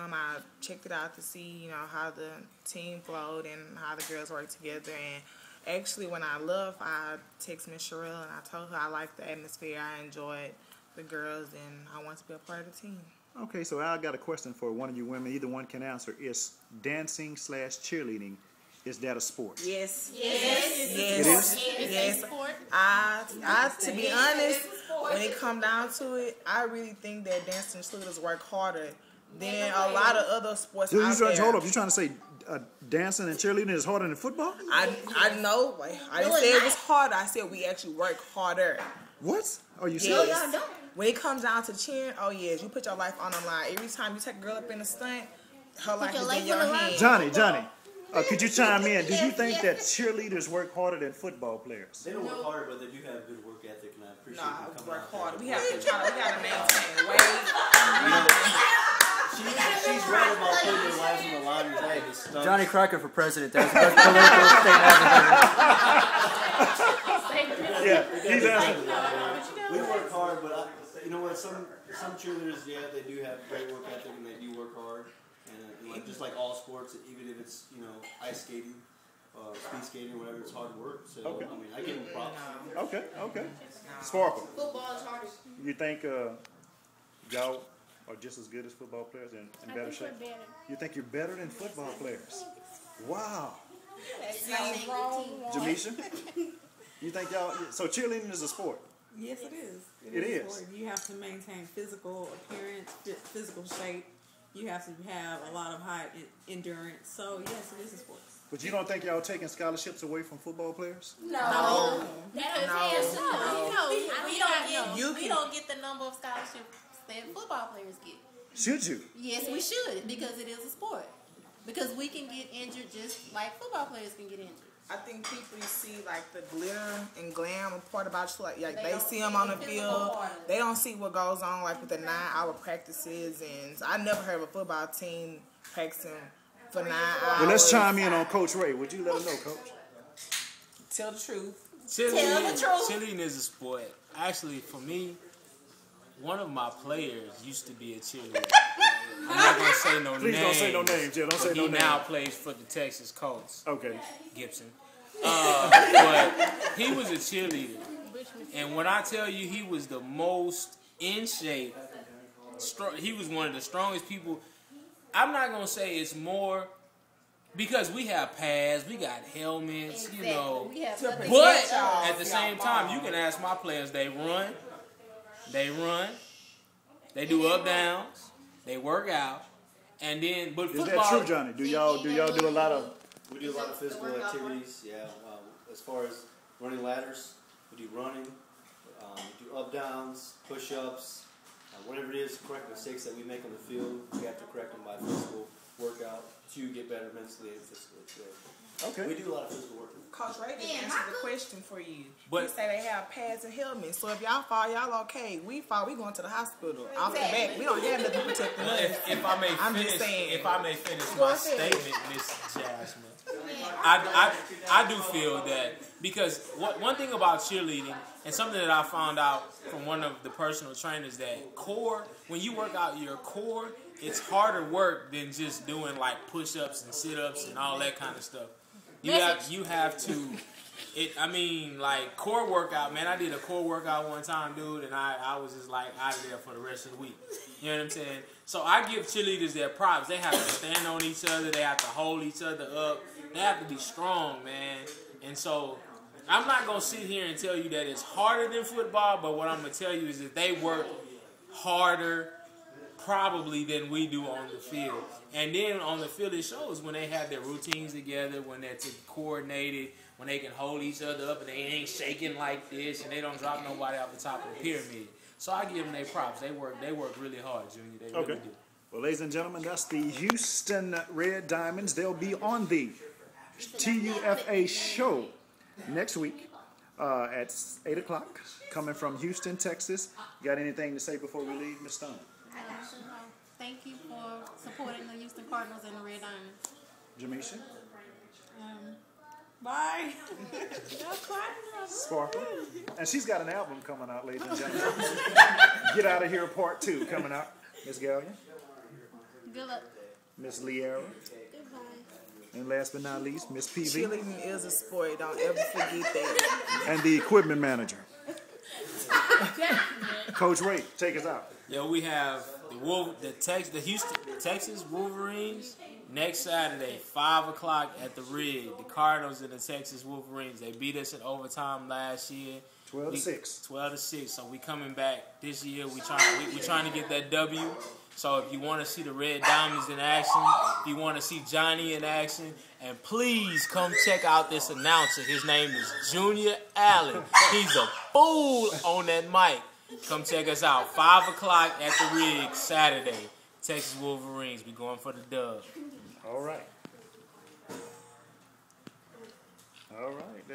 I checked it out to see, you know, how the team flowed and how the girls work together. And actually, when I left, I texted Miss Sherelle and I told her I liked the atmosphere. I enjoyed the girls and I want to be a part of the team. Okay, so I got a question for one of you women. Either one can answer. Is dancing / cheerleading, is that a sport? Yes. Yes. Yes. It is? Yes. I to be honest, when it come down to it, I really think that dancing cheerleaders work harder than a lot of other sports out there. Hold up. You trying to say dancing and cheerleading is harder than football? I know. I didn't say it was harder. I said we actually work harder. What? Are you Yes. serious? When it comes down to cheering, oh yes, you put your life on the line. Every time you take a girl up in a stunt, her life is in your hands. Johnny, could you chime in? Do you think that cheerleaders work harder than football players? They don't work harder, but they do have good work ethic, and I appreciate them coming work out harder. there. We have to maintain weight. She's right about putting their lives on the line. Hey, the stuff. Johnny Crocker for president. That was the best political statement ever. Yeah, he's asking. We work hard, but you know what? Some cheerleaders, yeah, they do have great work ethic and they do work hard. And like, just like all sports, even if it's, you know, ice skating, speed skating, whatever, it's hard work. So Okay. I mean, I give them props. Okay. Sparkle. Football is hardest. You think y'all are just as good as football players and in better shape? You think you're better than football players? Wow. Jamisha? You think y'all? So cheerleading is a sport. Yes, it is. It is. Sport. You have to maintain physical appearance, physical shape. You have to have a lot of high endurance. So yes, it is a sport. But you don't think y'all taking scholarships away from football players? No. We don't get the number of scholarships that football players get. Should you? Yes, we should, because it is a sport. Because we can get injured just like football players can get injured. I think people see like the glitter and glam part about you, like they see them on the field. They don't see what goes on like with the 9-hour practices, and I never heard of a football team practicing for 9 hours. Well, let's chime in on Coach Ray. Would you let him know, Coach? Tell the truth. Cheerleading is a sport. Actually, for me, one of my players used to be a cheerleader. I'm not going to say no names. Please don't say no names. Yeah, don't say no names. He now plays for the Texas Colts. Okay. Gibson. But he was a cheerleader. And when I tell you he was the most in shape, he was one of the strongest people. I'm not going to say it's more because we have pads, we got helmets, you know. But at the same time, you can ask my players, they run, they do up downs, they work out, and then but football. Is that true, Johnny? Do y'all do a lot of? We do a lot of physical activities. Yeah. As far as running ladders, we do running, we do up downs, push ups, whatever it is. Correct mistakes that we make on the field, we have to correct them by physical workout to get better mentally and physically. Okay. We do a lot of physical work. Coach Ray didn't answer the question for you. He say they have pads and helmets. So if y'all fall, y'all okay. We fall, we going to the hospital. Off the back. We don't have nothing protecting us. If I may finish my statement, Miss Jasmine. I do feel that because one thing about cheerleading and something that I found out from one of the personal trainers that when you work out your core, it's harder work than just doing like push-ups and sit-ups and all that kind of stuff. You have to. Like core workout, man. I did a core workout one time, dude, and I was just like out of there for the rest of the week. You know what I'm saying? So I give cheerleaders their props. They have to stand on each other. They have to hold each other up. They have to be strong, man. And so I'm not gonna sit here and tell you that it's harder than football, but what I'm gonna tell you is that they work harder probably than we do on the field. And then on the field it shows when they have their routines together, when they're coordinated, when they can hold each other up and they ain't shaking like this and they don't drop nobody off the top of the pyramid. So I give them their props. They work really hard, Junior. They really do. Well, ladies and gentlemen, that's the Houston Red Diamonds. They'll be on the TUFA show next week at 8 o'clock, coming from Houston, Texas. You got anything to say before we leave, Ms. Stone? Thank you for supporting the Houston Cardinals and the Red Diamonds. Jamisha? Bye. Sparkle. And she's got an album coming out, ladies and gentlemen. Get Out of Here Part 2 coming out. Ms. Gallion? Good luck. Miss Liara. Goodbye. And last but not least, Miss PV. Cheerleading is a sport. Don't ever forget that. And the equipment manager. Coach Ray, take us out. Yeah, we have the Houston, Texas Wolverines next Saturday, 5 o'clock at the Rig. The Cardinals and the Texas Wolverines. They beat us in overtime last year. 12-6. 12-6. So we coming back this year. We trying to get that W. So if you want to see the Red Diamonds in action, if you want to see Johnny in action, and please come check out this announcer. His name is Junior Allen. He's a fool on that mic. Come check us out. 5 o'clock at the Rig Saturday. Texas Wolverines. We going for the dub. All right. All right.